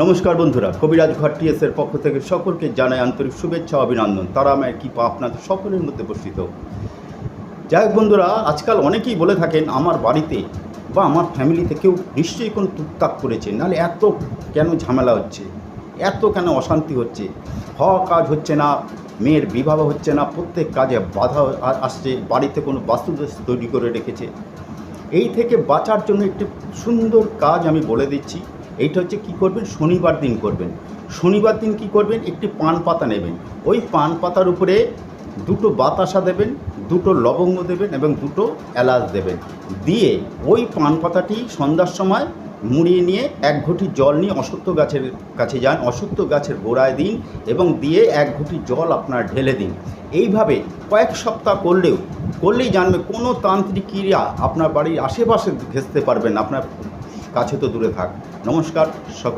নমস্কার বন্ধুরা, কবিরাজ ঘর টিএসের পক্ষ থেকে সকলকে জানাই আন্তরিক শুভেচ্ছা অভিনন্দন। তারামায়ের কৃপা আপনাদের সকলের মধ্যে বর্ষিত। যাই হোক বন্ধুরা, আজকাল অনেকেই বলে থাকেন আমার বাড়িতে বা আমার ফ্যামিলিতে কেউ নিশ্চয়ই কোনো টুকটাক করেছে, নাহলে এত কেন ঝামেলা হচ্ছে, এত কেন অশান্তি হচ্ছে, হওয়া কাজ হচ্ছে না, মেয়ের বিবাহ হচ্ছে না, প্রত্যেক কাজে বাধা আসছে, বাড়িতে কোনো বাস্তুদোষ তৈরি করে রেখেছে। এই থেকে বাঁচার জন্য একটি সুন্দর কাজ আমি বলে দিচ্ছি। এইটা হচ্ছে কী করবেন, শনিবার দিন করবেন। শনিবার দিন কী করবেন, একটি পান পাতা নেবেন, ওই পান পাতার উপরে দুটো বাতাসা দেবেন, দুটো লবঙ্গ দেবেন এবং দুটো এলাচ দেবেন। দিয়ে ওই পান পাতাটি সন্ধ্যার সময় মুড়িয়ে নিয়ে এক ঘটি জল নিয়ে অশ্বত্থ গাছের কাছে যান, অশ্বত্থ গাছের গোড়ায় দিন এবং দিয়ে এক ঘটি জল আপনার ঢেলে দিন। এইভাবে কয়েক সপ্তাহ করলেই জানবে কোনো তান্ত্রিক ক্রিয়া আপনার বাড়ির আশেপাশে ঘেঁষতে পারবেন, আপনার কাছে তো দূরে থাক। নমস্কার।